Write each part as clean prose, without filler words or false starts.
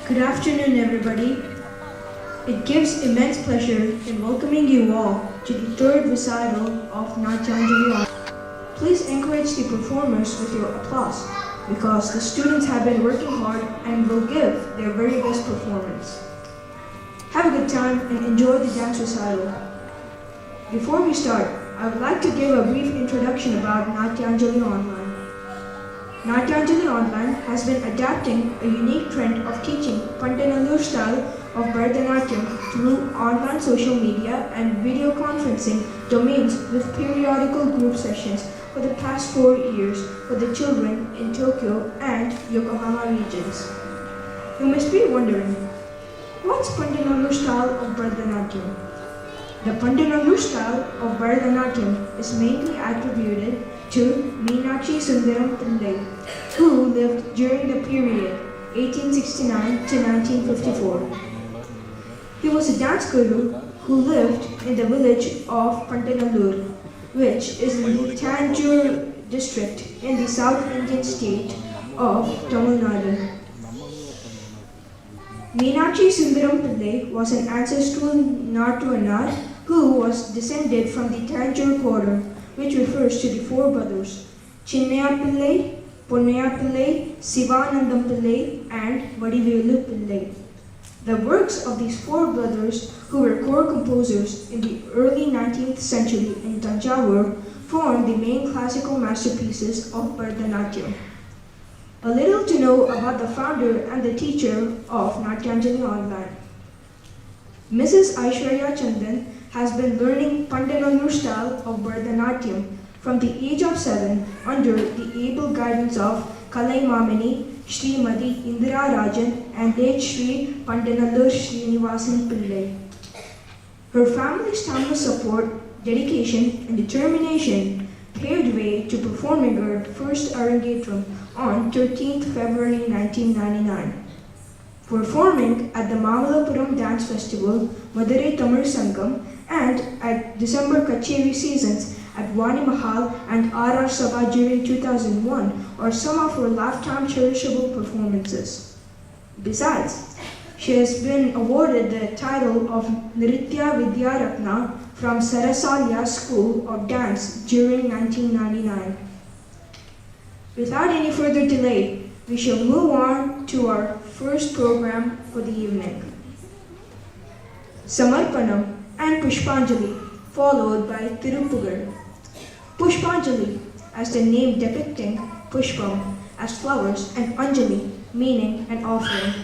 Good afternoon, everybody. It gives immense pleasure in welcoming you all to the third recital of Natyanjali. Please encourage the performers with your applause because the students have been working hard and will give their very best performance. Have a good time and enjoy the dance recital. Before we start, I would like to give a brief introduction about Natyanjali Online. Natyanjali Online has been adapting a unique trend of teaching Pandanallur style of Bharatanatyam through online social media and video conferencing domains with periodical group sessions for the past 4 years for the children in Tokyo and Yokohama regions. You must be wondering, what's Pandanallur style of Bharatanatyam? The Pandanallur style of Bharatanatyam is mainly attributed to Meenakshi Sundaram Pillai, who lived during the period 1869 to 1954. He was a dance guru who lived in the village of Pandanallur, which is in the Tanjore district in the South Indian state of Tamil Nadu. Meenakshi Sundaram Pillai was an ancestral Nattuvanar who was descended from the Tanjore quarter, which refers to the four brothers, Chinnaya Pillai, Ponnaya Pillai, Sivanandam Pillai, and Vadivelu Pillai. The works of these four brothers, who were core composers in the early 19th century in Tanjavur, form the main classical masterpieces of Bharatanatyam. A little to know about the founder and the teacher of Natyanjali Online. Mrs. Aishwarya Chandan has been learning Pandanallur style of Bharatanatyam from the age of 7 under the able guidance of Kalai Mamini, Srimati Indira Rajan and late Sri Pandanallur Srinivasan Pillai. Her family's timeless support, dedication and determination paved way to performing her first Arangetram on 13th February 1999. Performing at the Mamalapuram Dance Festival, Madurai Tamil Sangam, and at December Kacheri seasons at Vani Mahal and RR Sabha during 2001 are some of her lifetime cherishable performances. Besides, she has been awarded the title of Nritya Vidya Ratna from Sarasalya School of Dance during 1999. Without any further delay, we shall move on to our first program for the evening. Samarpanam and Pushpanjali, followed by Tirupugar. Pushpanjali, as the name depicting Pushpam as flowers and Anjali, meaning an offering,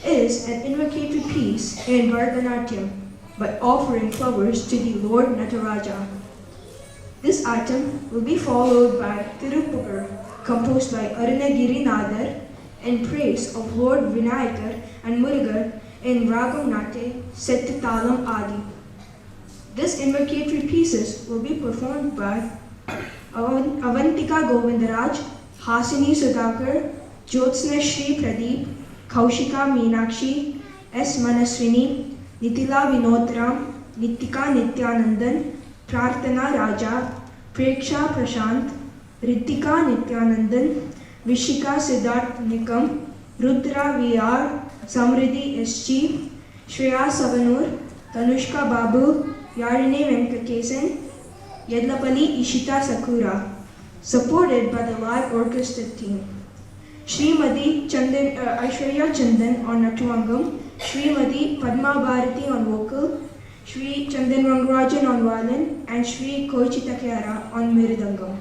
is an invocatory piece in Bharatanatyam by offering flowers to the Lord Nataraja. This item will be followed by Tirupugar, composed by Arunagiri Nadar in praise of Lord Vinayakar and Murugar in Ragam Nate Settitalam Adi. This invocatory pieces will be performed by Avantika Govindaraj, Hasini Sudhakar, Jyotsna Shri Pradeep, Kaushika Meenakshi, S. Manaswini, Nitila Vinodram, Nitika Nityanandan, Prarthana Raja, Preksha Prashant, Ritika Nityanandan, Vishika Siddharth Nikam, Rudra VR, Samriddhi SG, Shreya Savanur, Tanushka Babu, Yarine Venkatesan, Yedlapalli Ishita Sakura, supported by the live orchestra team. Srimati Aishwarya Chandan on Nattuangam, Srimati Padma Bharati on vocal, Sri Chandan Rangarajan on violin, and Sri Kochita Kyara on miridangam.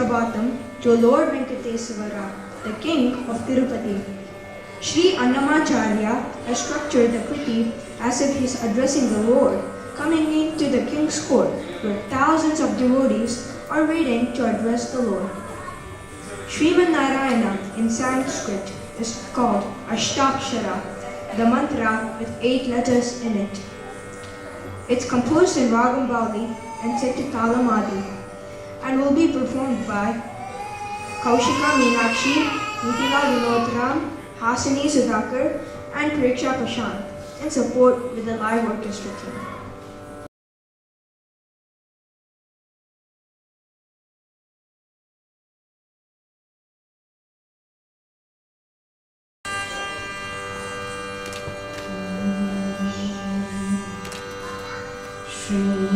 Suprabhatam to Lord Venkateswara, the king of Tirupati. Sri Annamacharya has structured the kriti as if he is addressing the Lord, coming into the king's court, where thousands of devotees are waiting to address the Lord. Sriman Narayana in Sanskrit is called Ashtakshara, the mantra with 8 letters in it. It's composed in Ragam Bauli and set to Talamadi, and will be performed by Kaushika Meenakshi, Nitila Vinodram, Hasini Sudhakar, and Pariksha Prashant, in support with the live orchestra team. Shri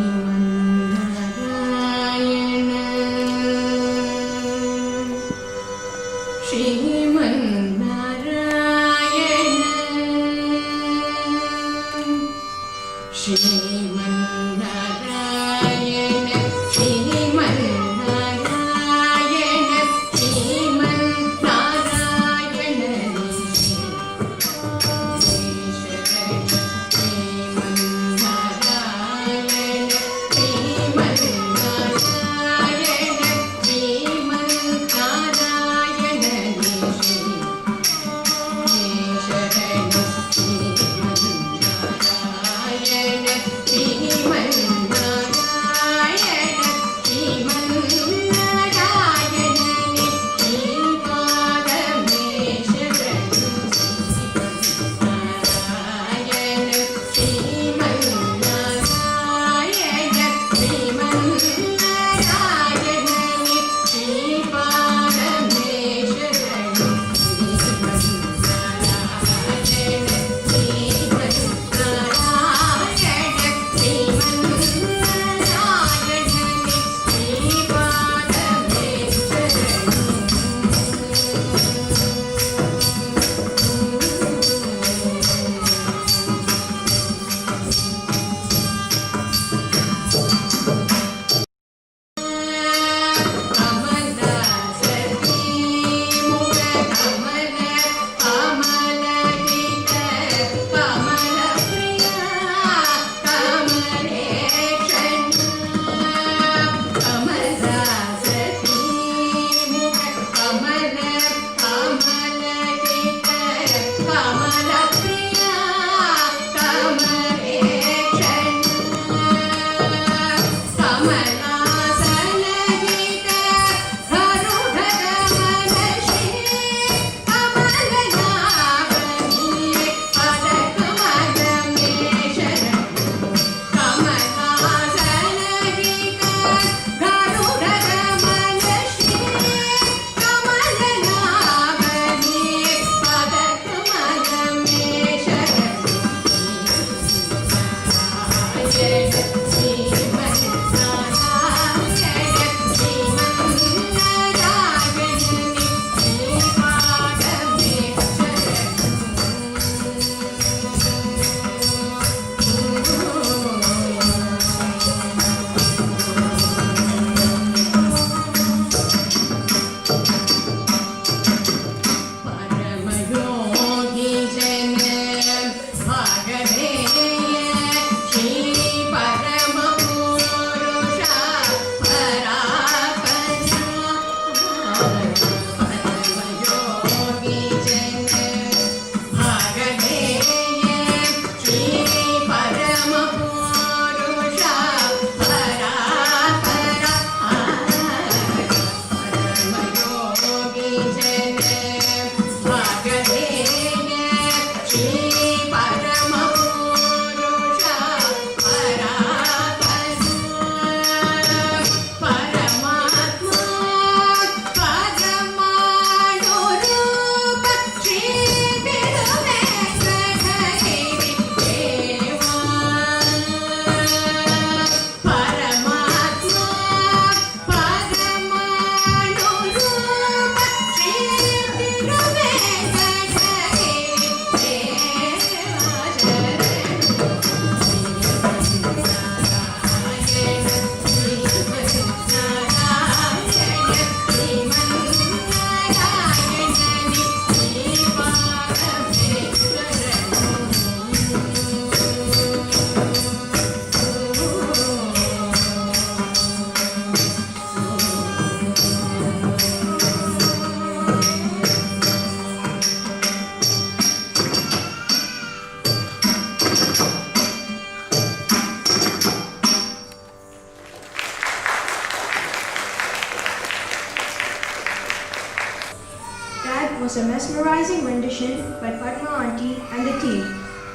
that was a mesmerizing rendition by Padma Aunty and the team,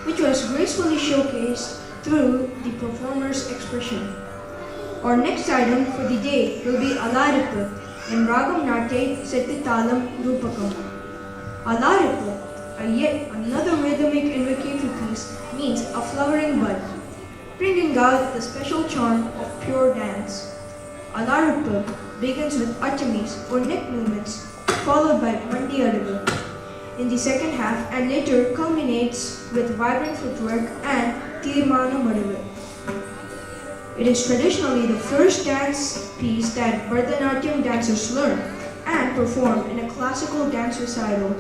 which was gracefully showcased through the performer's expression. Our next item for the day will be Alarippu in Ragam Nate Settitalam Rupakam. Alarippu, yet another rhythmic invocatory piece, means a flowering bud, bringing out the special charm of pure dance. Alarippu begins with Achamis or neck movements, followed by Mandi Adivu in the second half and later culminates with vibrant footwork and Tirmana Madivu. It is traditionally the first dance piece that Bharatanatyam dancers learn and perform in a classical dance recital.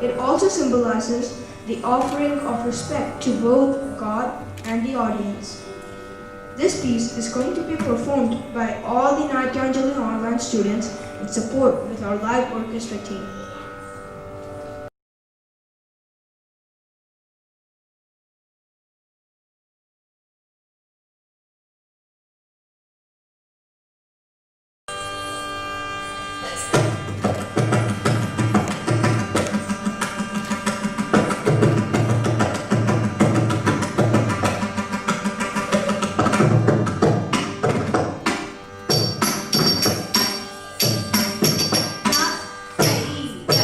It also symbolizes the offering of respect to both God and the audience. This piece is going to be performed by all the Natyanjali online students in support with our live orchestra team. Sai,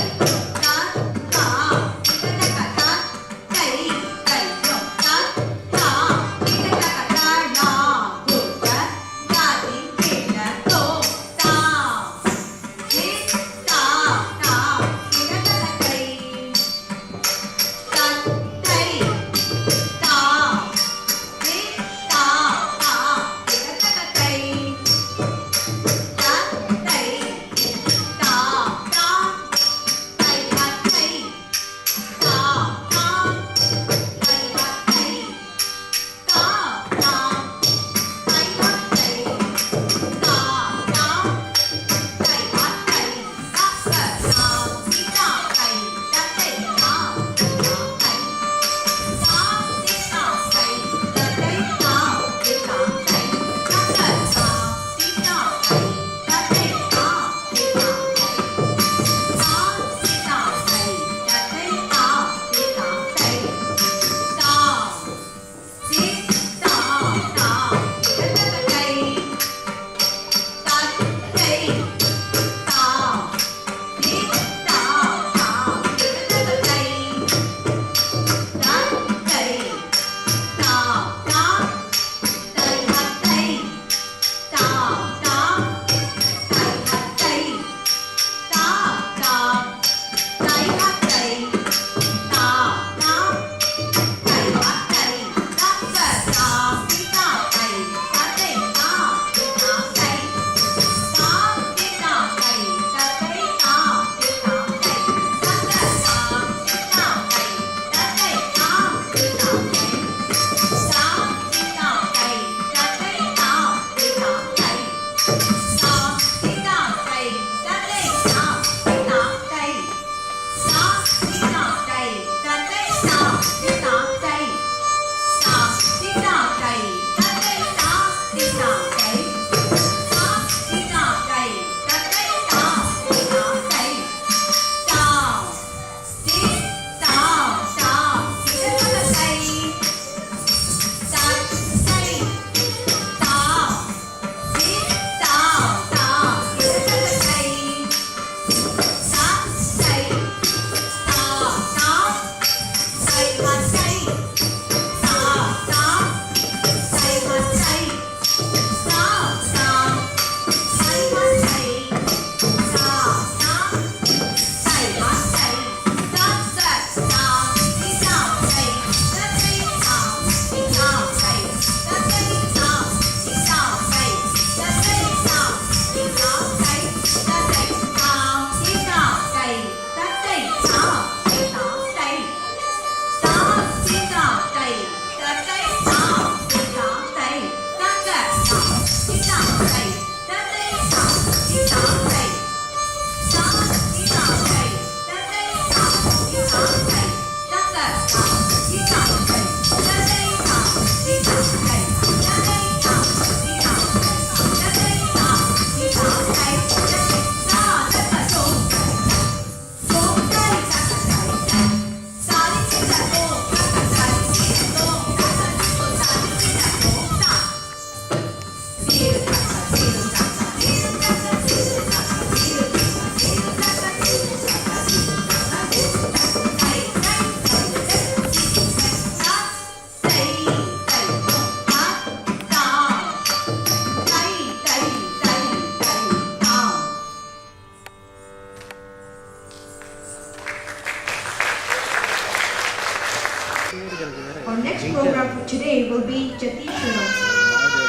Our next program for today will be Jatishwaram.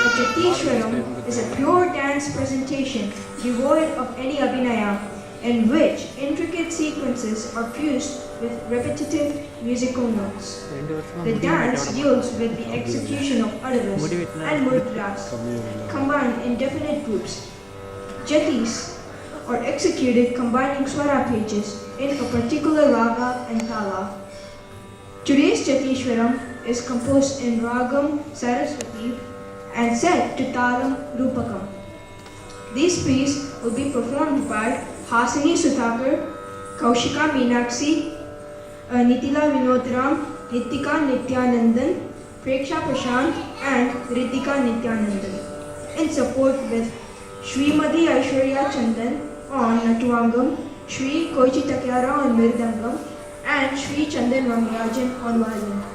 A Jatishwaram is a pure dance presentation devoid of any abhinaya, in which intricate sequences are fused with repetitive musical notes. The dance deals with the execution of Adaras and Mudras combined in definite groups. Jatis are executed combining swara pages in a particular raga and tala. Today's Jatishwaram is composed in Ragam Saraswati and set to Talam Rupakam. These pieces will be performed by Hasini Sudhakar, Kaushika Meenakshi, Nitila Vinodram, Nitika Nityanandan, Preksha Prashant and Ritika Nityanandan. In support with Srimati Aishwarya Chandan on Natuvangam, Sri Koichi Takyara on Mirdangam, and Sri Chandan Ramrajan on violin.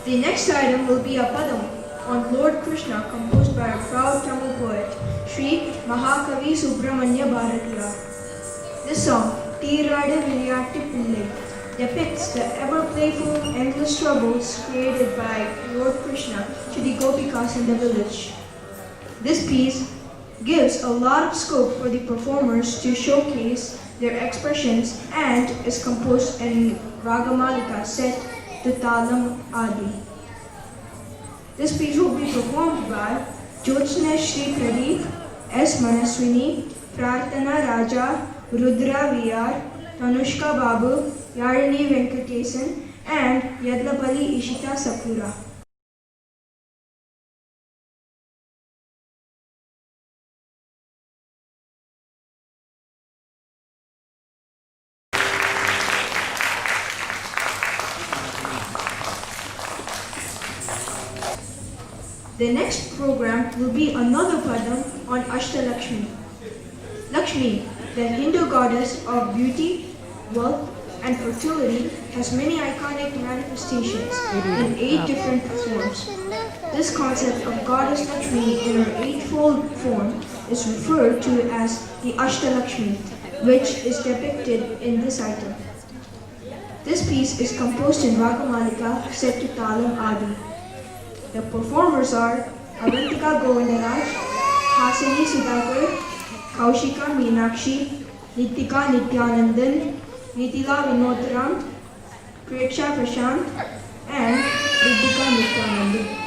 The next item will be a padam on Lord Krishna composed by a proud Tamil poet, Sri Mahakavi Subramanya Bharatiya. This song, Teeradu Vilayattu Pillai, depicts the ever-playful, endless troubles created by Lord Krishna to the Gopikas in the village. This piece gives a lot of scope for the performers to showcase their expressions and is composed in Ragamalika set to Talam Adi. This piece will be performed by Jyotsna Shri Pradeep, S. Manaswini, Prarthana Raja, Rudra VR, Tanushka Babu, Yarini Venkatesan, and Yadlapalli Ishita Sapura. The next program will be another padam on Ashtalakshmi. Lakshmi, the Hindu goddess of beauty, wealth, and fertility, has many iconic manifestations in 8 different forms. This concept of goddess Lakshmi in her eightfold form is referred to as the Ashtalakshmi, which is depicted in this item. This piece is composed in Ragamalika set to Talam Adi. The performers are Avantika Govindaraj, Hasini Sudhakar, Kaushika Meenakshi, Nitika Nityanandan, Nitila Vinodram, Preksha Prashant, and Riddhika Nityanandan.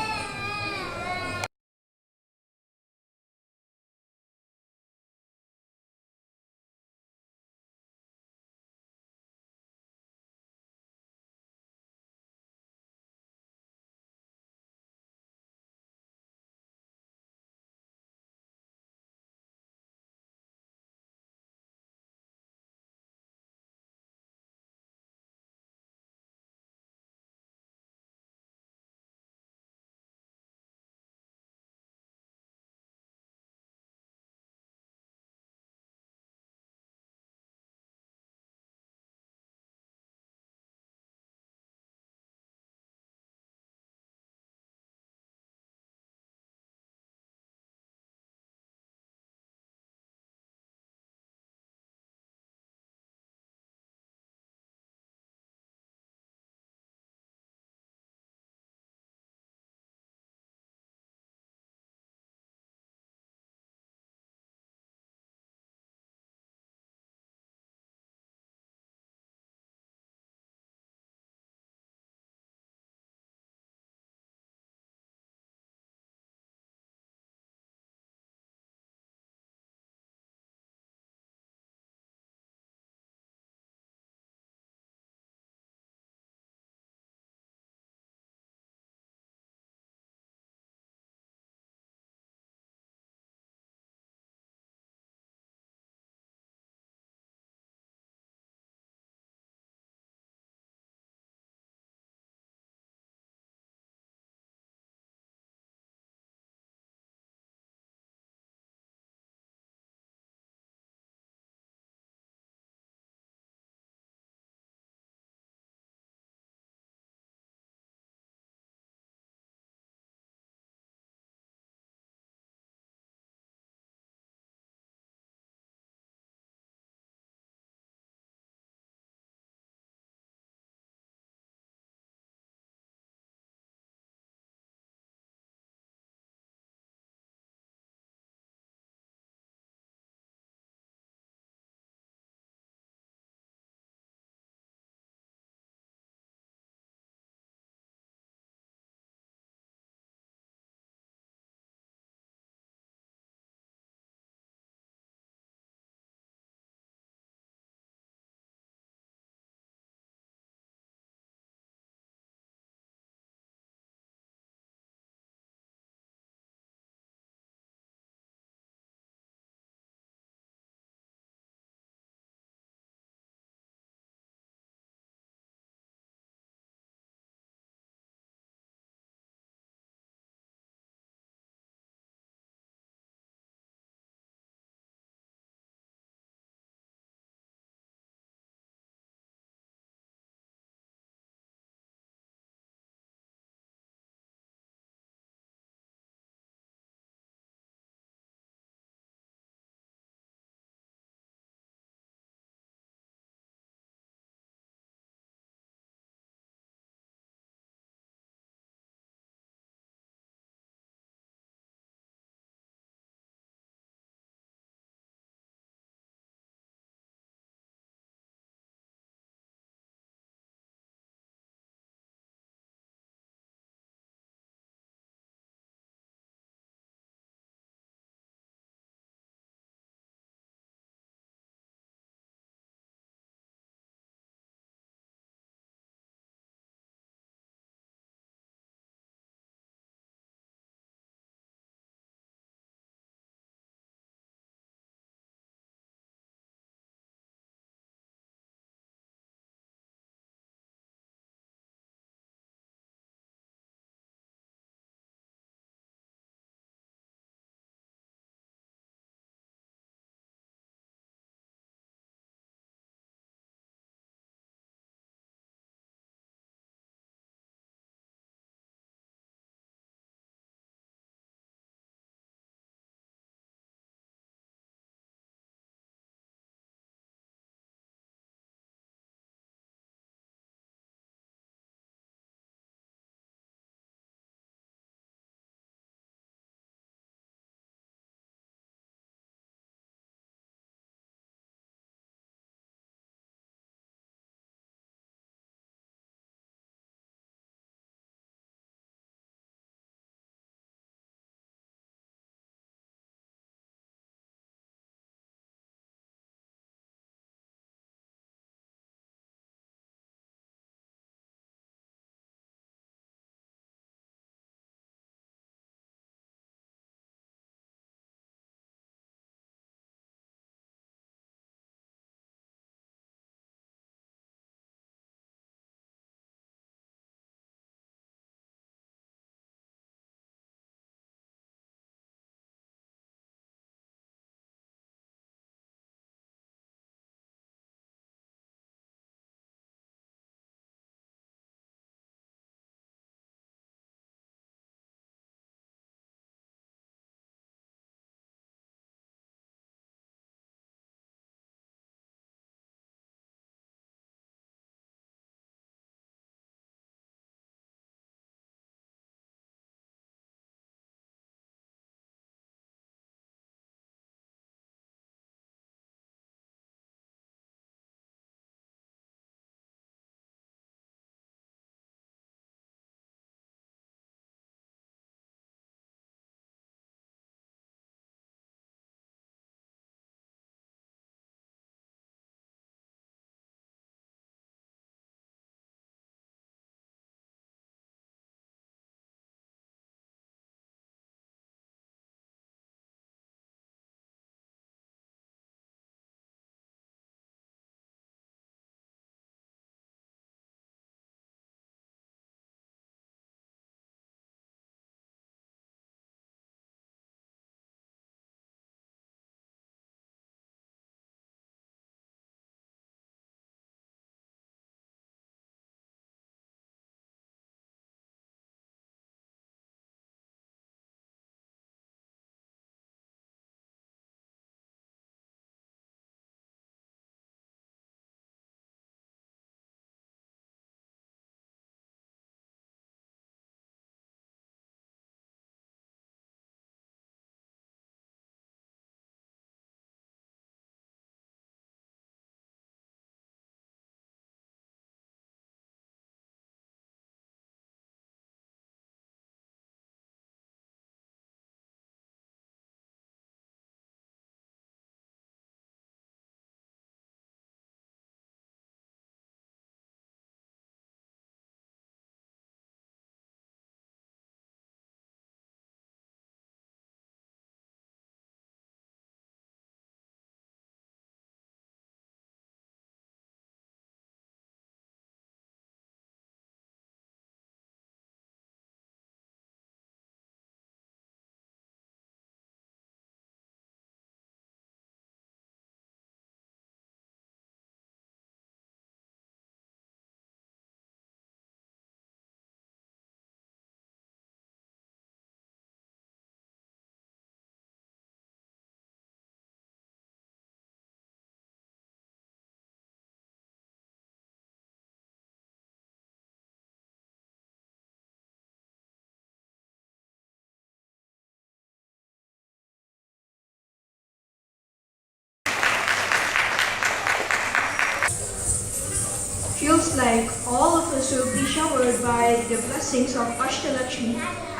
like all of us will be showered by the blessings of Ashtalakshmi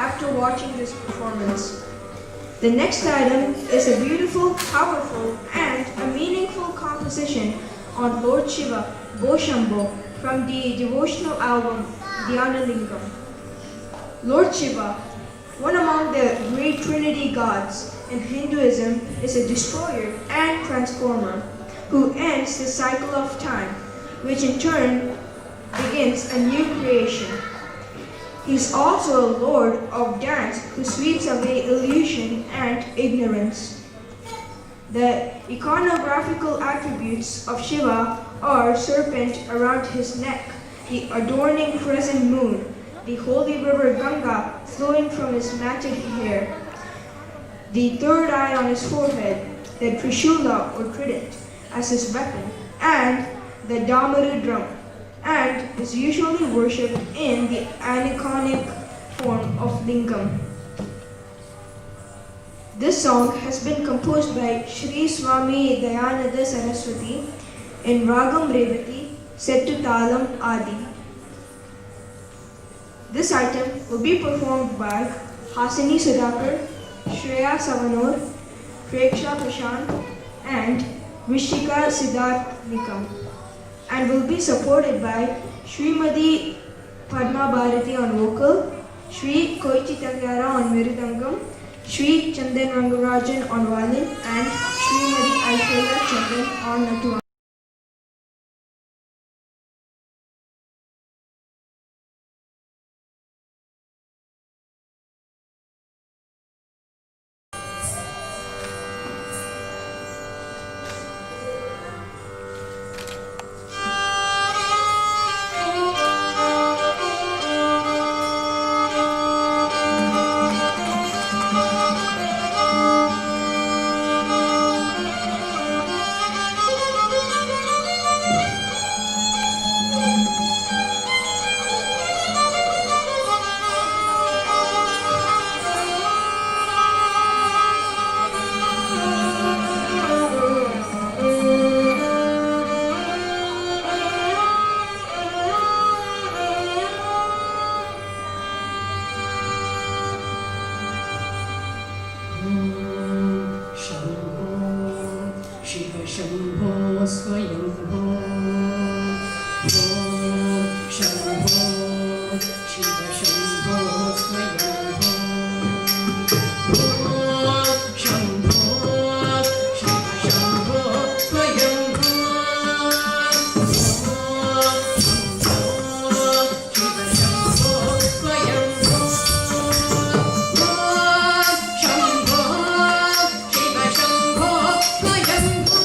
after watching this performance. The next item is a beautiful, powerful, and a meaningful composition on Lord Shiva, Boshambho, from the devotional album Dhyanalingam. Lord Shiva, one among the great Trinity gods in Hinduism, is a destroyer and transformer who ends the cycle of time, which in turn begins a new creation. He is also a lord of dance who sweeps away illusion and ignorance. The iconographical attributes of Shiva are serpent around his neck, the adorning crescent moon, the holy river Ganga flowing from his matted hair, the third eye on his forehead, the Trishula or trident as his weapon, and the Damaru drum, and is usually worshipped in the aniconic form of Lingam. This song has been composed by Sri Swami Dayananda Saraswati in Ragam Revati set to Talam Adi. This item will be performed by Hasini Sudhakar, Shreya Savanor, Preksha Prashant, and Vishika Siddharth Nikam, and will be supported by Srimati Padma Bharati on vocal, Sri Koichi Tagyara on Miridangam, Sri Chandan Rangarajan on violin, and Srimati Aishwarya Chandan on Natu. Shambho Swayambho Shambho Shiva Shambho Swayambho Shambho Shiva Shambho Swayambho Shambho Shiva Shambho Swayambho Shambho Shiva Shambho Swayambho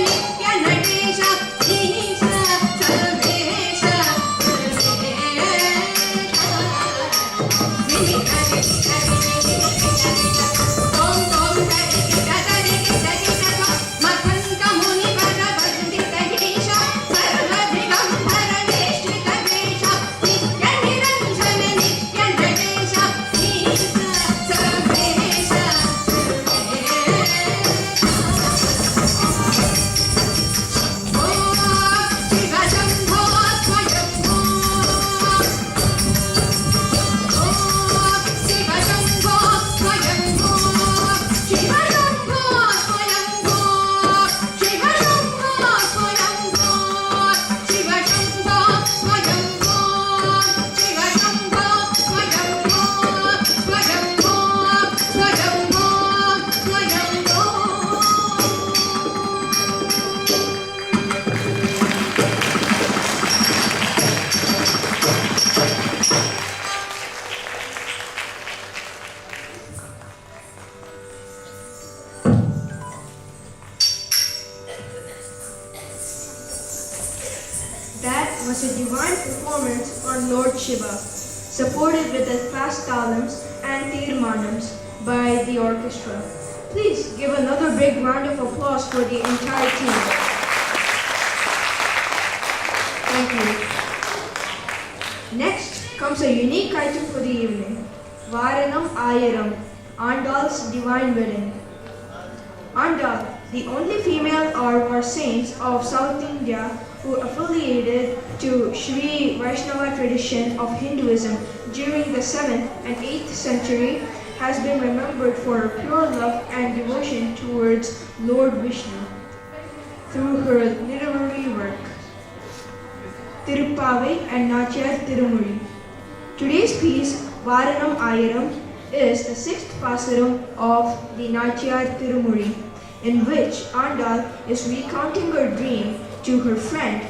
नित्य नटेश ईश सर्वेश मकंद मुनि वर वंदित ईश सर्वदिगंबर वेष्टित वेश नित्य निरंजन नित्य नटेश ईश Sarvesh Shiv Shambho Swayambho Shiv Shambho Swayambho Shiv Shambho Swayambho Shiv Shambho Swayambho Shiv Shambho Swayambho Shiv Shambho Swayambho Swayambho Swayambho Swayambho That was a divine performance on Lord Shiva, supported with the fast talams and tirmanams by the orchestra. Please give another big round of applause for the entire team. Thank you. Next comes a unique item for the evening, Varanam Ayaram, Andal's Divine Wedding. Andal, the only female or saints of South India who affiliated to Sri Vaishnava tradition of Hinduism during the 7th and 8th century, has been remembered for her pure love and devotion towards Lord Vishnu through her literary work, Tirupavai and Nachiyar Tirumuri. Today's piece, Varanam Ayaram, is the 6th Pasuram of the Nachiyar Tirumuri, in which Andal is recounting her dream to her friend,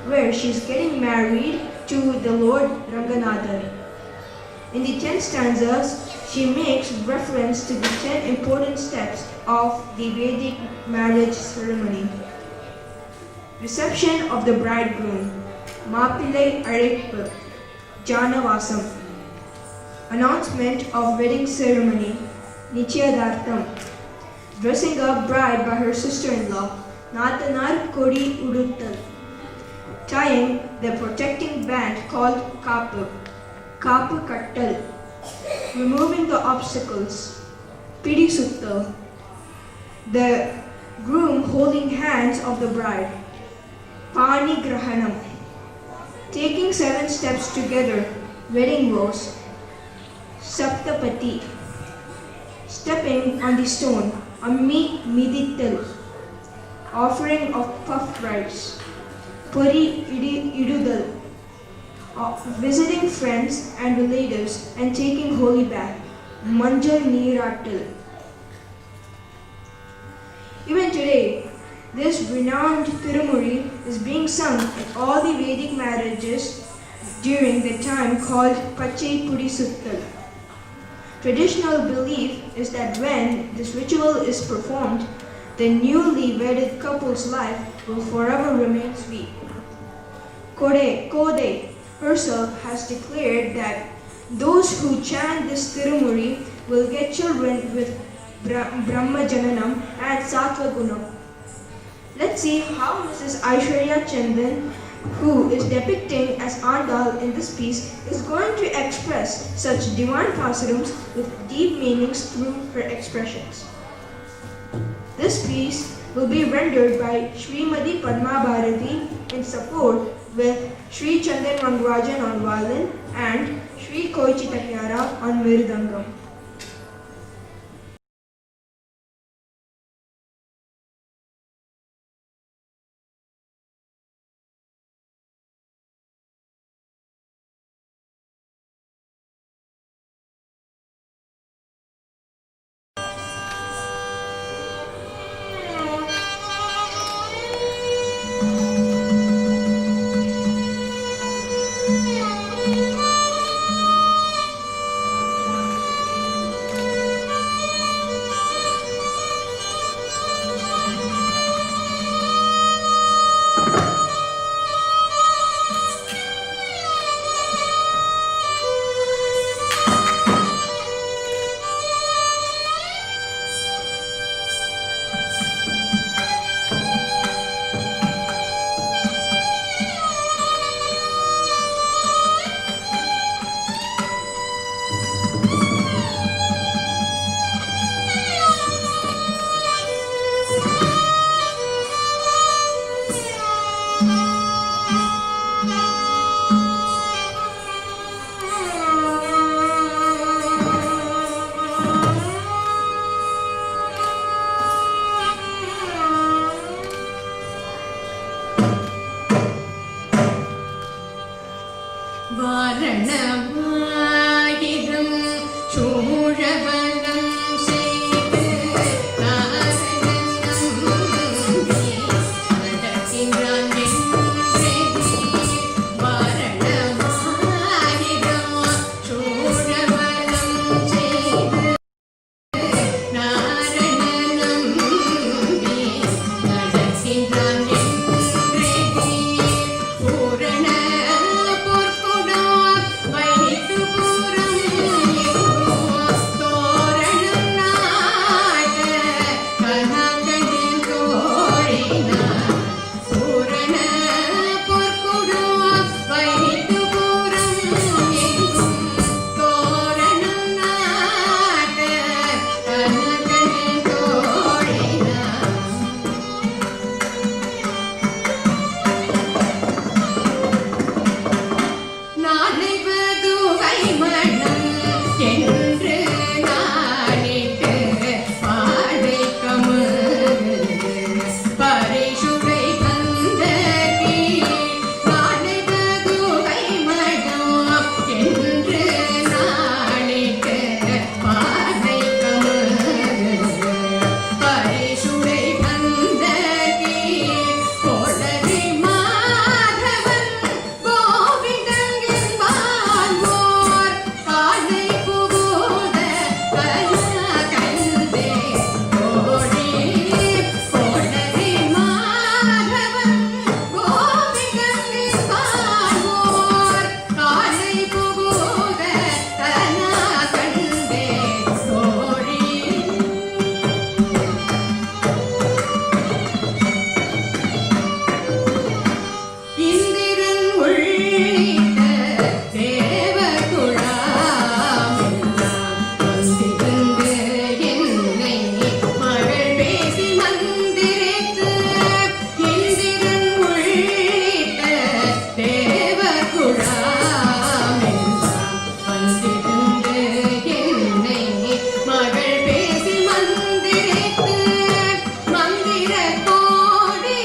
where she is getting married to the Lord Ranganathan. In the 10 stanzas, she makes reference to the 10 important steps of the Vedic marriage ceremony. Reception of the bridegroom, Mappillai Azhaippu, Janavasam. Announcement of wedding ceremony, Nichyadartham. Dressing up bride by her sister-in-law, Nathanar Kodi Uduttal. Tying the protecting band called Kapu, Kapu Kattal. Removing the obstacles, Pidi Suttal. The groom holding hands of the bride, Pani Grahanam. Taking 7 steps together, wedding vows, Saptapati. Stepping on the stone, Ammi Midittal. Offering of puffed rice, Puri Idudal. Visiting friends and relatives and taking holy bath, Manjal Neerattal. Even today, this renowned Tirumuri is being sung at all the Vedic marriages during the time called Pachai Pudi Suttal. Traditional belief is that when this ritual is performed, the newly wedded couple's life will forever remain sweet. Kode herself has declared that those who chant this Tirumuri will get children with Brahma Jananam and Sattva Gunam. Let's see how Mrs. Aishwarya Chandan, who is depicting as Andal in this piece, is going to express such divine pasurams with deep meanings through her expressions. This piece will be rendered by Srimati Padma Bharati in support with Sri Chandan Mangurajan on violin and Sri Koichita Kyara on Mirdangam. Vaaranam Aayiram சூழவலம் செய்து நாரணன் நம்பி நடக்கின்றான் என்றே வாரணமாயிரம் சூழவலம் செய்து நாரணன் நம்பி நடக்கின்றான் என்றே பூரண பொற்குடா வைத்து புறம் தோரணம் நாட கனகனின் தோழினார் பூரண பொற்குடா வைத்து புறம் எங்கும் தோரணம் நாட கனகனின் தோழினார் நாளை வதுவை மனம் என்று நாளிட்டு பாடை கமழ் பரிசுரை வந்த நாளை வதுவை மனம் என்று நாளிட்டு பாடை கமழ் பரிசுரை வந்த கோடரி மாதவன் கோவிந்தன் என்பார் காலை புகுத கண்டே கோடி கோடரி மாதவன் கோவிந்தன் என்பார் காலை புகுத கண்டே கோடி இந்திரன் உள்ளிட்ட தேவகுழாமெல்லாம் வந்திருந்து என்னை மகள் பேசி மந்திரித்து இந்திரன் உள்ளிட்ட தேவகுழாமெல்லாம் வந்திருந்து என்னை மகள் பேசி மந்திரித்து மந்திர கோடி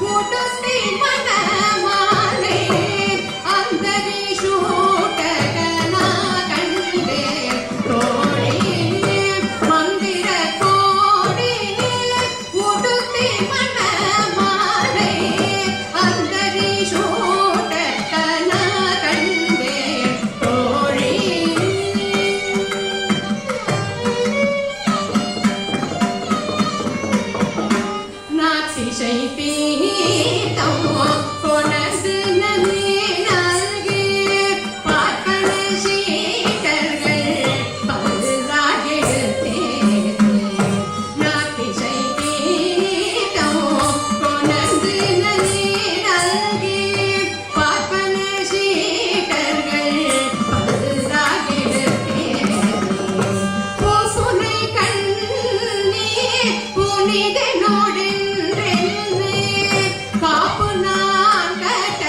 உடுத்தி மனமாலே அந்தரி சூட்டகனா கண்டே தோழி மந்திர கோடி உடுத்தி மனமாலே அந்தரி சூட்டகனா கண்டே தோழி நாத்திசை பீடம் கொணர்ந்து நன்னே நல்கி பார்ப்பன சீடர்கள் பல்லாகெடுத்தே நாத்திசை பீடம் கொணர்ந்து நன்னே நல்கி பார்ப்பன சீடர்கள் பல்லாகெடுத்தே பூசுனை கண்ணீர் புனிதனோடென்றென்னே காப்பு நான் கட்ட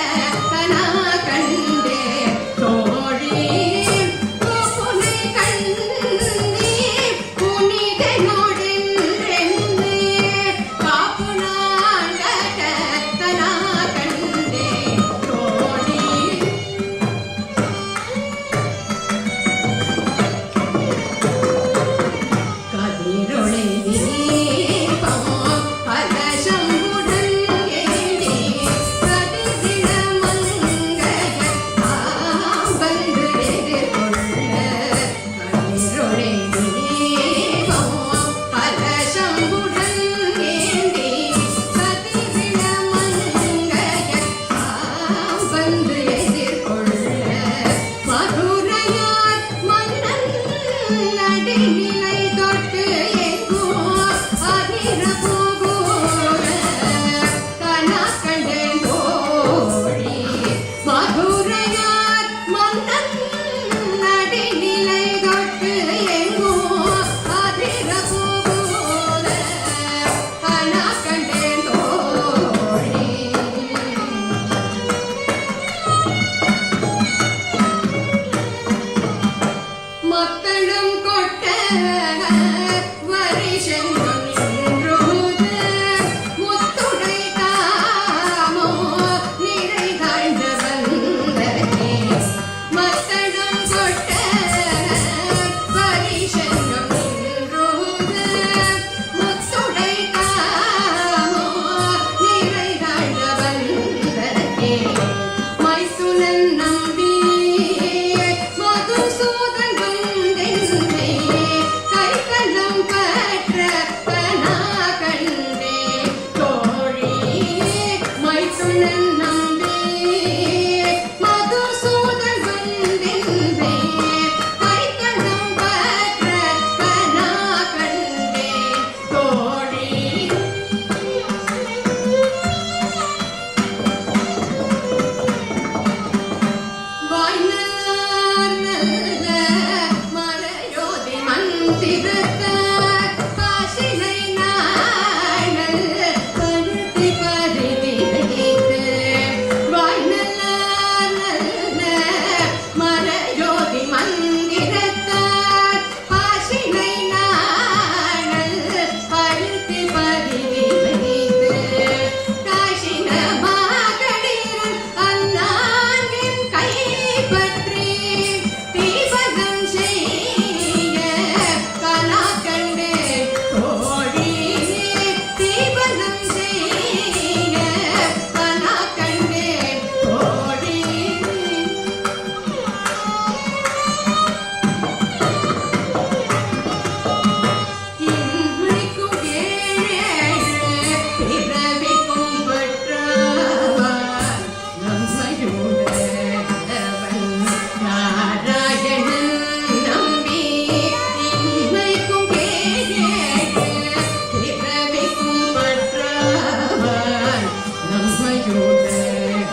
நம்மையுடையவன்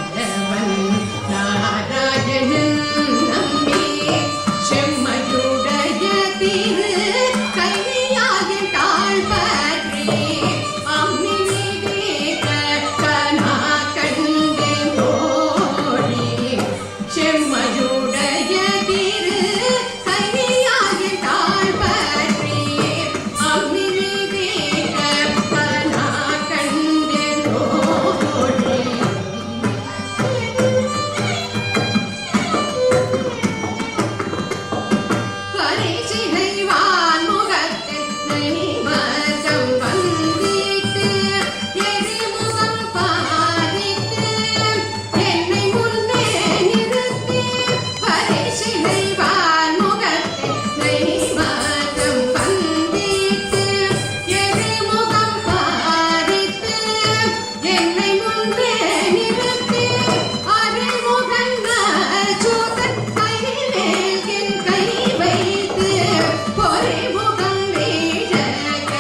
நாராயணன் நம்பி செம்மையுடைய திரு கையாகின் தாழ் பற்றி அம்மினிதேக கனா கண்டேன் தோழி செம்மையுடைய திரு கையாகின் தாழ் பற்றி அம்மினிதேக கனா கண்டேன் தோழி பரிசிலைவான் முகத்தில் நெய்மகம் வந்திட்டு எரிமுகம் பாதித்து என்னை முன்னே நிறுத்தி பரிசிலைவான் முகத்தில் நெய்மகம் வந்திட்டு எரிமுகம் பாதித்து என்னை முன்னே நிறுத்தி அறிமுகன் சூதன் கைமேல் என் கை வைத்து பொறிமுகம் வீழக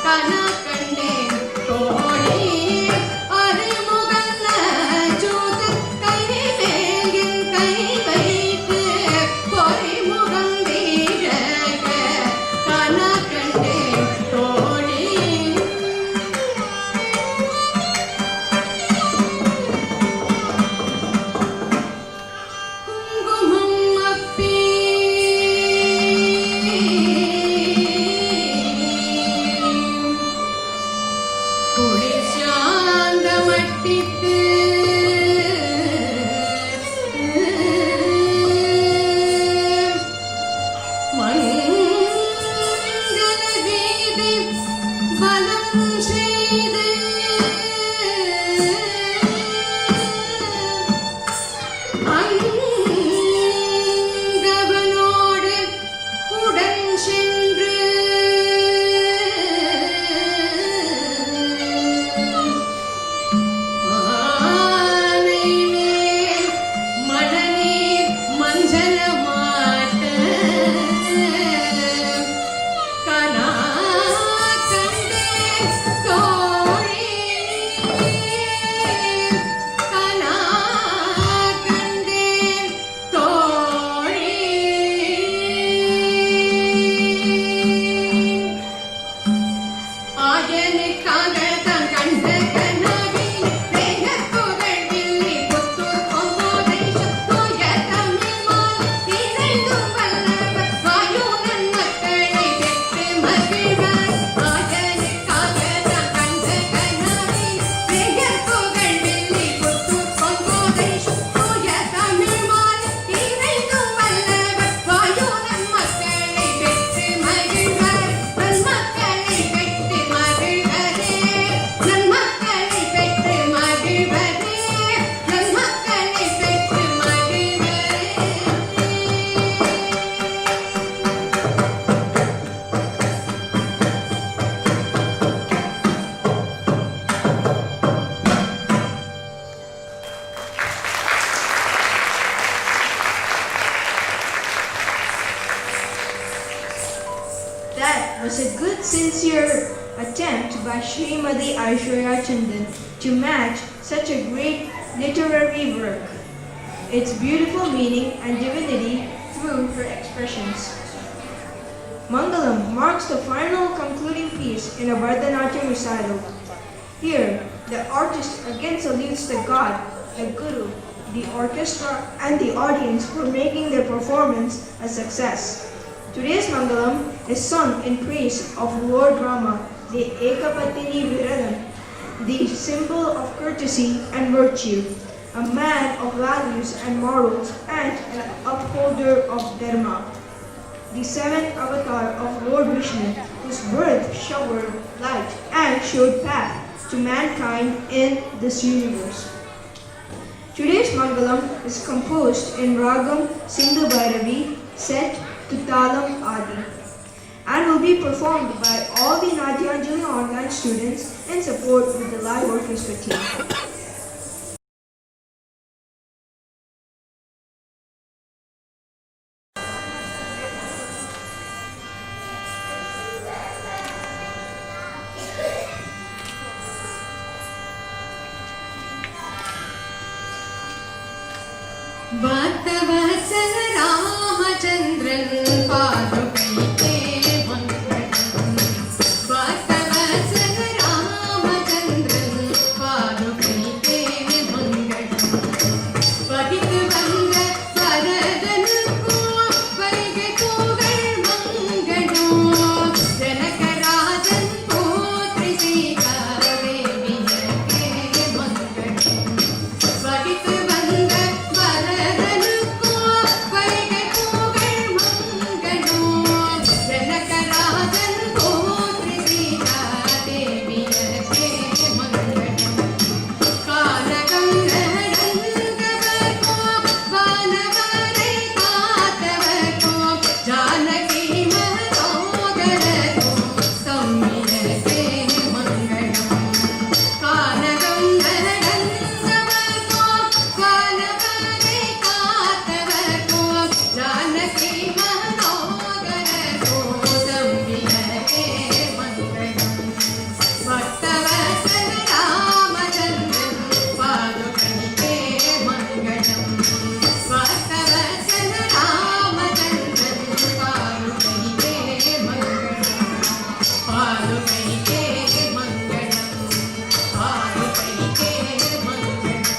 கனா கண்டேன் தோழி அறிமுகன் சூதன் கைமேல் என் கை வைத்து பொறிமுகம் வீழக கனா கண்டேன் தோழி குங்குமம் அப்பி குளிர் சாந்த மட்டித்து மங்கள வீதி பலம் செய்து அங்கவனோடு உடன் சென்று ஆனை மேல் மணநீர் மஞ்சளமாட்ட கனா கண்டேன் தோழி கனா கண்டேன் தோழி ஆயனுக்காக தான் கண்ட கனவில் வேகப் புகழ்வில்லி புத்தூர் பொங்கோதேசம் தூய தமிழ் மால் இணைந்தும் வல்லவர் வாயுனன் மக்களை பெற்று மகிழ்வார். ஆயனுக்காக தான் கண்ட கனவில் வேகப் புகழ்வில்லி புத்தூர் பொங்கோதேசம் தூய தமிழ் மால் இணைந்தும் வல்லவர் வாயுனன் மக்களை பெற்று மகிழ்வார். நன்மக்களை பெற்று மகிழ்வரே நன்மக்களை பெற்று மகிழ்வரே நன்மக்களை பெற்று மகிழ்வரே. That was a good, sincere attempt by Srimati Aishwarya Chandan to match such a great literary work, its beautiful meaning and divinity through her expressions. Mangalam marks the final concluding piece in a Bharatanatyam recital. Here, the artist again salutes the god, the guru, the orchestra, and the audience for making their performance a success. Today's Mangalam is sung in praise of Lord Rama, the Ekapatini Viradhan, the symbol of courtesy and virtue, a man of values and morals, and an upholder of Dharma. The seventh avatar of Lord Vishnu, whose birth showered light and showed path to mankind in this universe. Today's Mangalam is composed in Ragam Sindhu Bhairavi, set to Talam Adi, and will be performed by all the Natyanjali online students in support with the live orchestra team. भक्तवत्सल रामचन्द्रन् पादुकैके मङ्गलम् भक्तवत्सल रामचन्द्रन् पादुकैके मङ्गलम् पठितु वन्द वरदनुको वैगे पुगळ್ मङ्गलम् जनकराजन् पुत्रि सीता देवियके मङ्गलम् पठितु वन्द वरदनुको वैगे पुगळ್ मङ्गलम् जनकराजन् पुत्रि सीता देवियके मङ्गलम् कालगङ्गरङ्गवको वानवरै कातवको जानकी मनोदरको सम्मिलके मङ्गलम् कालगङ्गरङ्गवको वानवरै कातवको जानकी मनोदरको सम्मिलके मङ्गलम् भक्तवत्सल रामचन्द्रन् पादुकैके मङ्गलम् भक्तवत्सल रामचन्द्रन् पादुकैके मङ्गलम् पादुकैके मङ्गलम् पादुकैके मङ्गलम्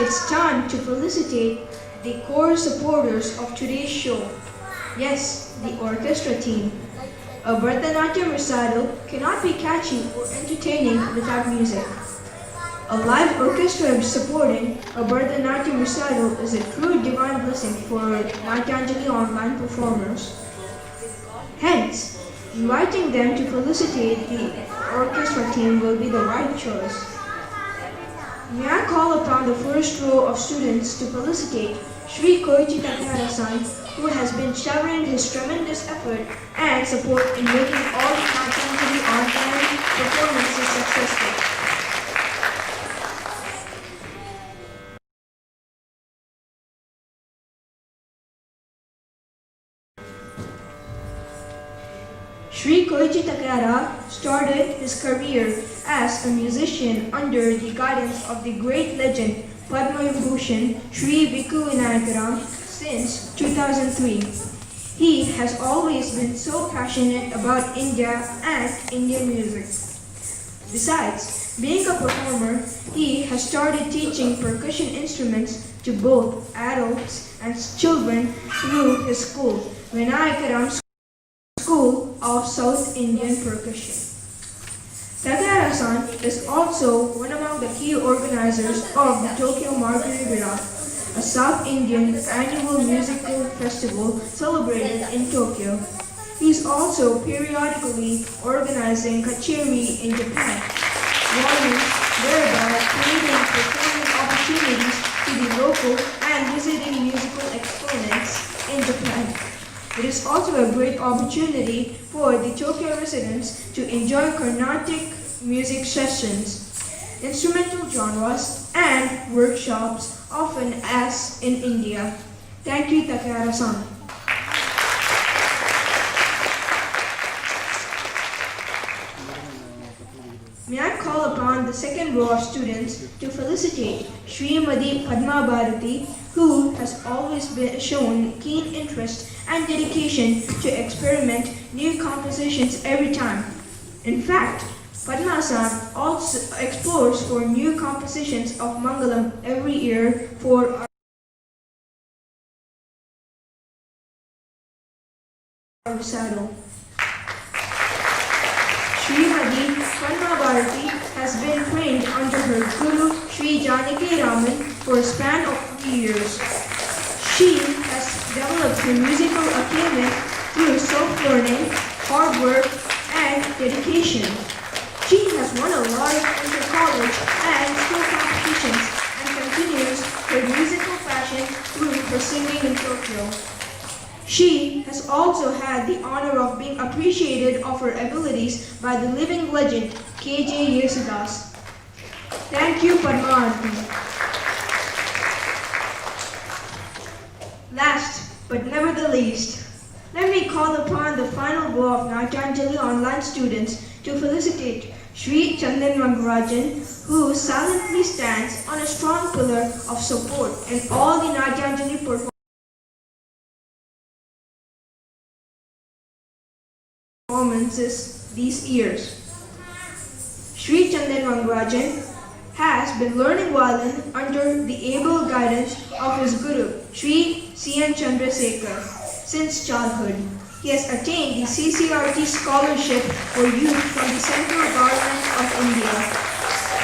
It's time to felicitate the core supporters of today's show. Yes, the orchestra team. A Bharatanatyam recital cannot be catchy or entertaining without music. A live orchestra supporting a Bharatanatyam recital is a true divine blessing for Natyanjali online performers. Hence, inviting them to felicitate the orchestra team will be the right choice. May I call upon the first row of students to felicitate Shri Koichi Takara-san, who has been showering his tremendous effort and support in making all the Natyanjali online performances successful. Shri Koichi Takara started his career as a musician under the guidance of the great legend Padma Vibhushan Shri Viku Vinayakaram since 2003. He has always been so passionate about India and Indian music. Besides being a performer, he has started teaching percussion instruments to both adults and children through his school, Vinayakaram School of South Indian Percussion. Takara-san is also one among the key organizers of the Tokyo Margari Vira, a South Indian annual musical festival celebrated in Tokyo. He is also periodically organizing kacheri in Japan, thereby creating performing opportunities to the local and visiting music It is also a great opportunity for the Tokyo residents to enjoy Carnatic music sessions, instrumental genres, and workshops, often as in India. Thank you, Takahara-san. May I call upon the second row of students to felicitate Srimati Padma Bharati, who has always shown keen interest and dedication to experiment new compositions every time. In fact, Padma-san also explores for new compositions of Mangalam every year for our recital. Srimati Padma Bharati has been trained under her guru Sri Janaki Raman for a span of 3 years. She has developed her musical acumen through self-learning, hard work, and dedication. She has won a lot of inter-college and school competitions and continues her musical passion through her singing in Tokyo. She has also had the honor of being appreciated of her abilities by the living legend K.J. Yesudas. Thank you, Padma Aunty. Last but never the least, let me call upon the final row of Natyanjali online students to felicitate Sri Chandan Rangarajan, who silently stands on a strong pillar of support in all the Natyanjali performances these years. Sri Chandan Rangarajan has been learning violin under the able guidance of his guru, Sri C.N. Chandrasekhar, since childhood. He has attained the CCRT scholarship for youth from the central government of India.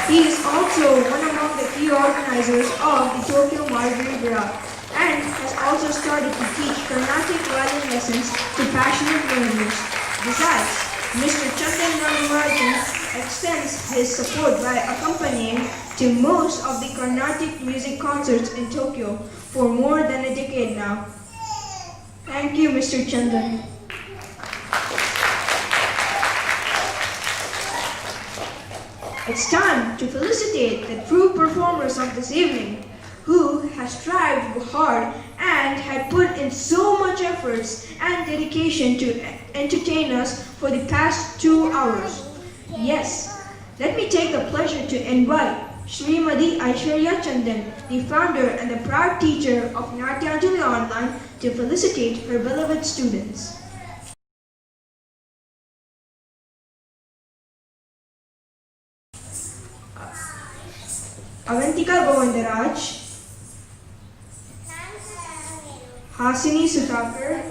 He is also one among the key organizers of the Tokyo Marjorie Vira and has also started to teach Carnatic violin lessons to passionate learners. Besides, Mr. Chandan Rangarajan extends his support by accompanying to most of the Carnatic music concerts in Tokyo for more than a decade now. Thank you, Mr. Chandan. It's time to felicitate the true performers of this evening, who has strived hard and had put in so much efforts and dedication to entertain us for the past 2 hours. Yes, let me take the pleasure to invite Srimati Aishwarya Chandan, the founder and the proud teacher of Natyanjali Online, to felicitate her beloved students. Avantika Govindaraj, Hasini Sudhakar,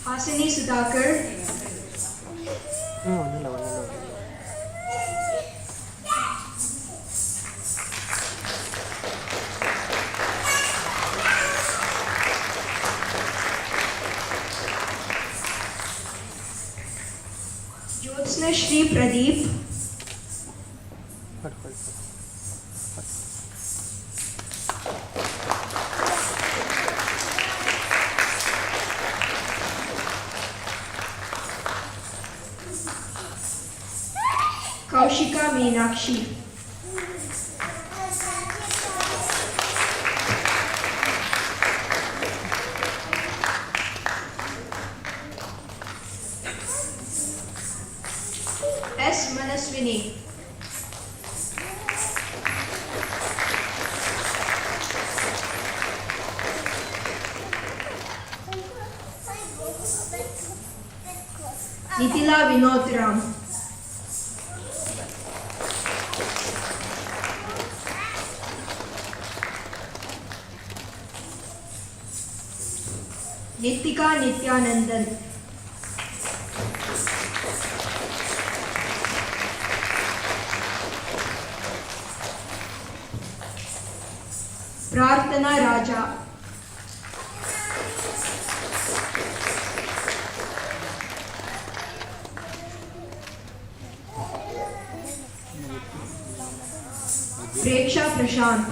Hasini Sudhakar, Jyotsna Shri Pradeep, Kaushika Meenakshi, S. Manaswini, Nitila Vinodram, Nitika Nityanandan, Prarthana Raja. Preksha Prashant.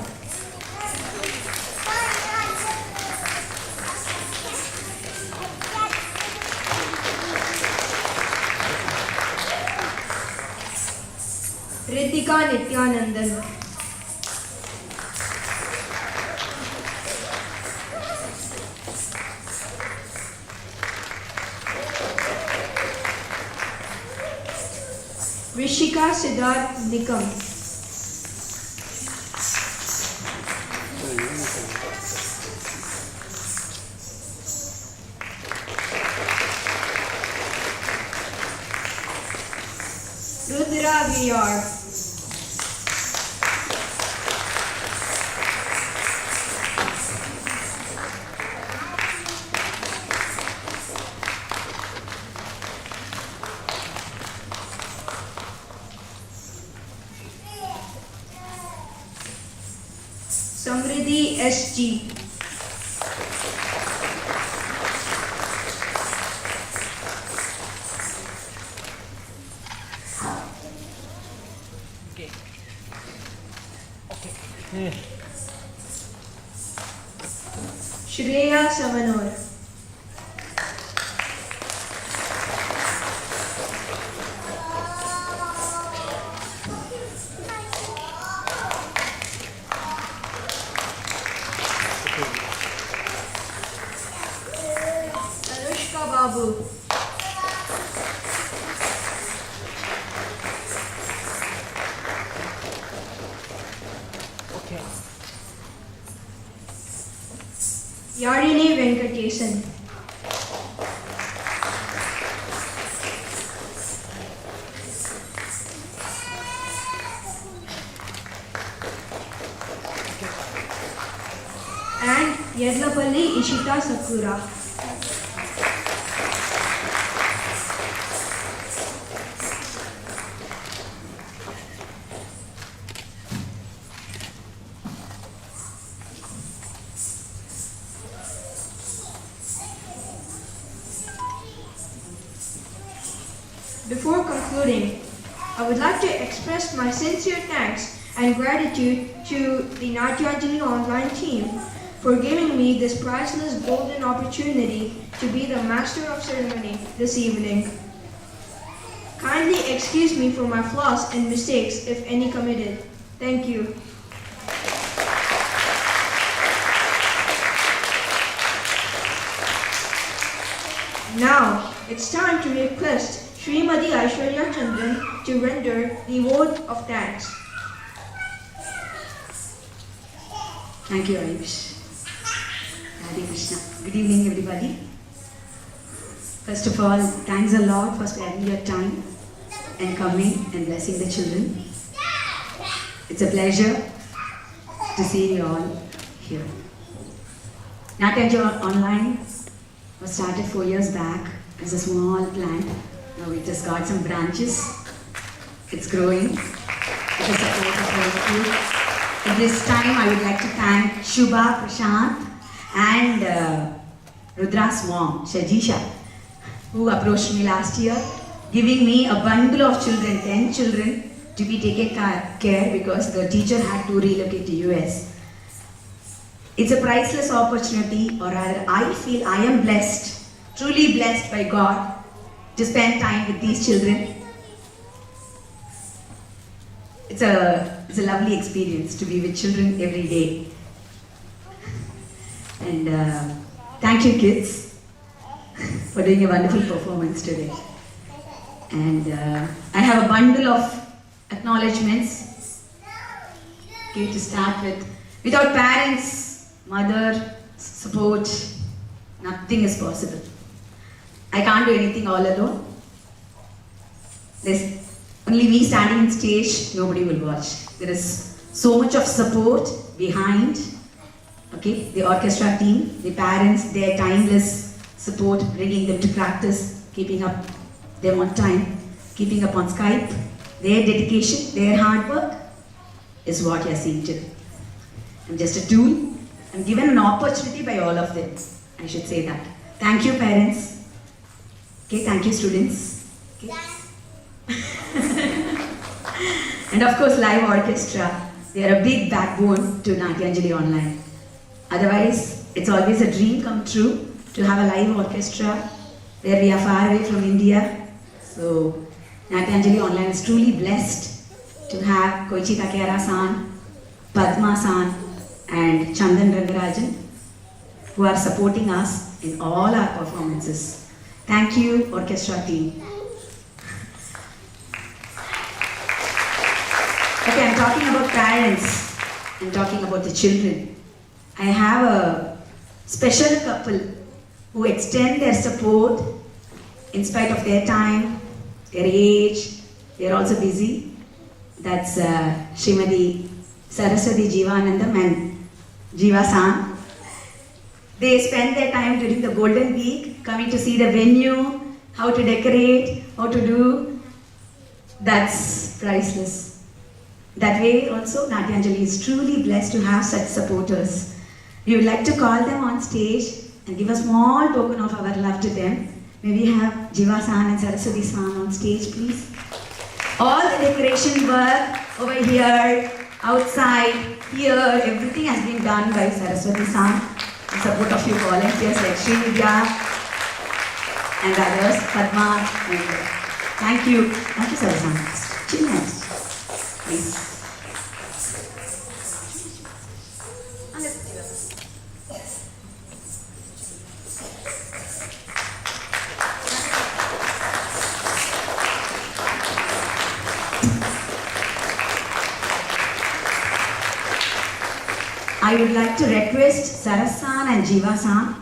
Ritika Nityanandan. Rishika Siddharth Nikam. Rudra VR. Samriddhi SG. Shreya Samanor. Anushka Babu. Yarini Venkatesan. And Yedlapalli Ishita Sakura. Before concluding, I would like to express my sincere thanks and gratitude to the Natyanjali online team for giving me this priceless golden opportunity to be the master of ceremony this evening. Kindly excuse me for my flaws and mistakes, if any committed. Thank you. Now, it's time to request Srimati Aishwarya Chandran to render the vote of thanks. Thank you, Ayush. Hare Krishna. Good evening, everybody. First of all, thanks a lot for sparing your time and coming and blessing the children. It's a pleasure to see you all here. Natyanjali Online was started 4 years back as a small plant. Now it has got some branches. It's growing. With the support of all of you. At this time, I would like to thank Shubha Prashant and Rudra's mom, Shajisha, who approached me last year, giving me a bundle of children, 10 children, to be taken care because the teacher had to relocate to US. It's a priceless opportunity, or rather, I feel I am blessed, truly blessed by God, to spend time with these children. It's a lovely experience to be with children every day. And thank you, kids, for doing a wonderful performance today. And I have a bundle of acknowledgements. Okay, to start with. Without parents, mother, support, nothing is possible. I can't do anything all alone. There's only me standing on stage, nobody will watch. There is so much of support behind, okay, the orchestra team, the parents, their timeless support, bringing them to practice, keeping up them on time, keeping up on Skype. Their dedication, their hard work is what you are seeing today. I'm just a tool. I'm given an opportunity by all of them. I should say that. Thank you, parents. Okay, thank you, students. Okay. And of course, live orchestra. They are a big backbone to Natyanjali Online. Otherwise, it's always a dream come true to have a live orchestra where we are far away from India. So, Natyanjali Online is truly blessed to have Koichi Takehara-san, Padma-san, and Chandan Rangarajan, who are supporting us in all our performances. Thank you, orchestra team. Okay, I'm talking about parents. I'm talking about the children. I have a special couple who extend their support in spite of their time, their age. They're also busy. That's Srimati Saraswati Jivanandam and Jiva San. They spend their time during the Golden Week coming to see the venue, how to decorate, how to do. That's priceless. That way also, Natyanjali is truly blessed to have such supporters. We would like to call them on stage and give a small token of our love to them. May we have Jiva San and Saraswati San on stage, please. All the decoration work over here, outside, here, everything has been done by Saraswati San. In support of you volunteers like Srividya and others, Padma. Thank you. Thank you, Saraswati. Chin please. I would like to request Sarasan and Jiva San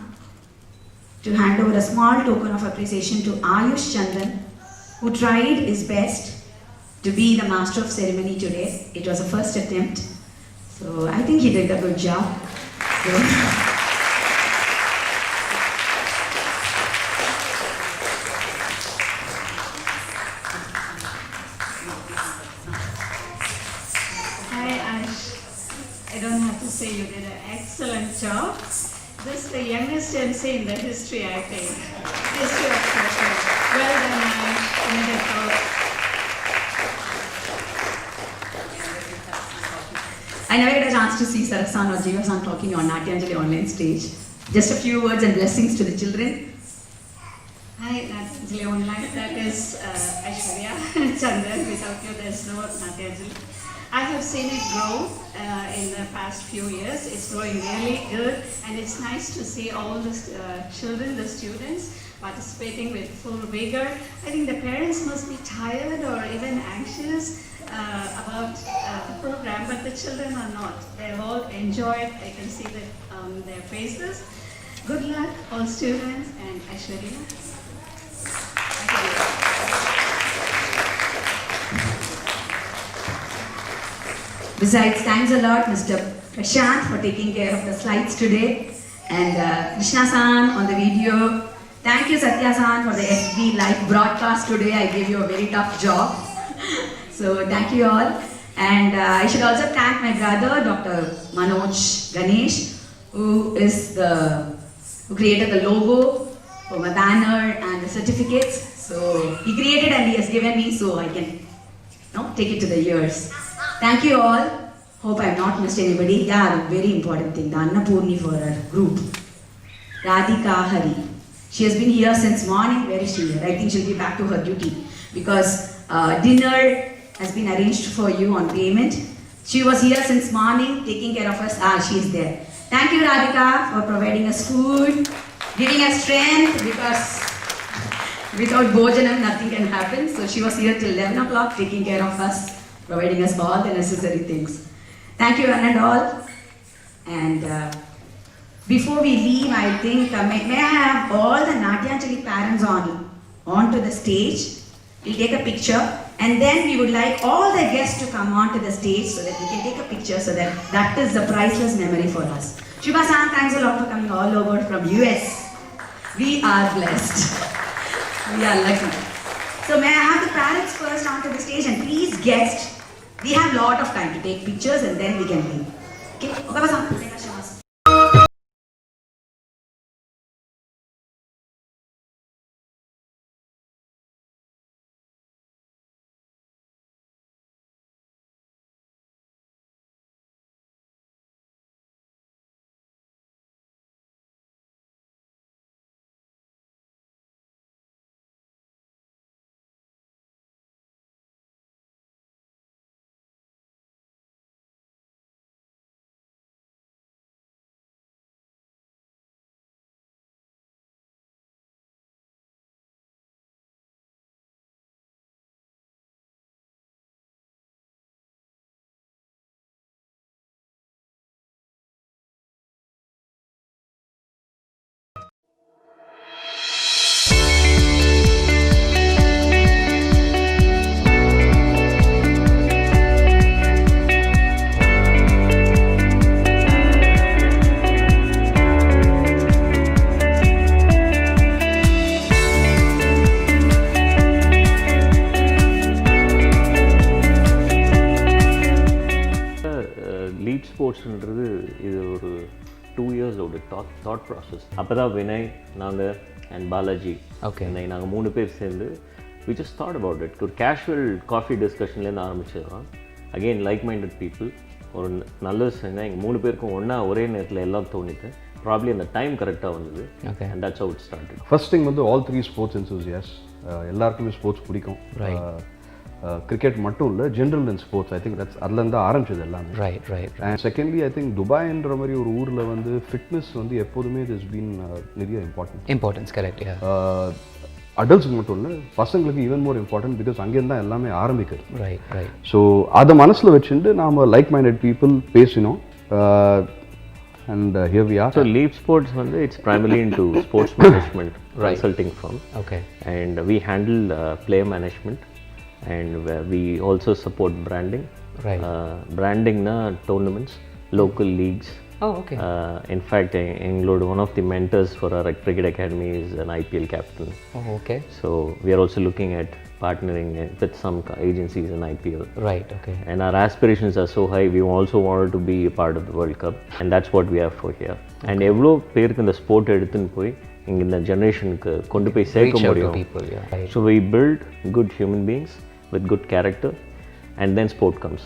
to hand over a small token of appreciation to Ayush Chandan, who tried his best to be the master of ceremony today. It was a first attempt, so I think he did a good job. Hi Ash, I don't have to say you did an excellent job. This is the youngest MC in the history, I think. History of Kashmir. Well done, Ash. Wonderful. I never get a chance to see Sarasan or Jiva San talking on Natyanjali Online stage. Just a few words and blessings to the children. Hi, Natyanjali Online. That is Aishwarya Chandan. Without you, there's no Natyanjali. I have seen it grow in the past few years. It's growing really good, and it's nice to see all the children, the students, participating with full vigor. I think the parents must be tired or even anxious about the program, but the children are not. They've all enjoyed. I can see that their faces. Good luck, all students, and Aishwarya. Besides, thanks a lot, Mr. Prashant, for taking care of the slides today, and Krishna-san on the video. Thank you, Satya-san, for the FB live broadcast today. I gave you a very tough job. So, thank you all. And I should also thank my brother, Dr. Manoj Ganesh, who created the logo for my banner and the certificates. So, he created and he has given me so I can take it to the years. Thank you all. Hope I have not missed anybody. Yeah, very important thing. The Annapurni for our group. Radhika Hari. She has been here since morning. Where is she here? I think she'll be back to her duty. Because dinner has been arranged for you on payment. She was here since morning taking care of us. She is there. Thank you, Radhika, for providing us food, giving us strength, because without Bhojanam nothing can happen. So she was here till 11 o'clock taking care of us, providing us all the necessary things. Thank you one and all. And before we leave, I think, may I have all the Natyanjali parents onto the stage. We'll take a picture, and then we would like all the guests to come onto the stage so that we can take a picture, so that is a priceless memory for us. Shiva-san, thanks a lot for coming all over from US. We are blessed. We are lucky. So may I have the parents first onto the stage, and please guests, we have a lot of time to take pictures and then we can leave. Okay, Okawa-san, take a chance. Thought process. அப்போ தான் வினய், நாங்கள் and Balaji, நாங்கள் 3 பேர் சேர்ந்து we just thought about it. ஒரு casual coffee டிஸ்கஷன்லேருந்து ஆரம்பிச்சதுதான். Again like minded people. ஒரு நல்ல விஷயம் எங்கள் 3 பேருக்கும் ஒன்றா ஒரே நேரத்தில் எல்லாம் தோணிட்டு ப்ராப்ளி அந்த டைம் கரெக்டாக வந்தது. And that's how it started. First thing வந்து ஆல் 3 ஸ்போர்ட்ஸ் என்தூசியாஸ்ட். எல்லாருக்குமே ஸ்போர்ட்ஸ் பிடிக்கும். கிரிக்கெட் மட்டும் இல்லை, general in sports. I think that's அதுலேருந்து ஆரம்பிச்சது எல்லாமே. அண்ட் செகண்ட்லி ஐ திங்க் துபாய்ன்ற மாதிரி ஒரு ஊரில் வந்து ஃபிட்னஸ் வந்து எப்போதுமே இஸ் பீன் நிறைய இம்பார்ட்டன்ஸ். கரெக்ட். அடல்ட்ஸுக்கு மட்டும் இல்லை, பசங்களுக்கு ஈவன் மோர் இம்பார்ட்டன்ட். பிகாஸ் அங்கேருந்து தான் எல்லாமே ஆரம்பிக்கிறது. ஸோ அதை மனசில் வச்சுட்டு நாம் லைக் மைண்டட் பீப்புள் பேசினோம். And here we are. So Leap Sports வந்து it's primarily into sports management consulting firm. And we handle player management, and we also support branding. Branding na tournaments, local leagues. In fact, include one of the mentors for our cricket academy is an IPL captain. So we are also looking at partnering with some agencies in IPL. And our aspirations are so high, we also wanted to be a part of the World Cup, and that's what we have for here. And எவ்வளோ பேருக்கு இந்த sport எடுத்துன்னு போய் இங்கே இந்த ஜெனரேஷனுக்கு கொண்டு போய் சேர்க்க முடியும். So we build good human beings with good character, and then sport comes.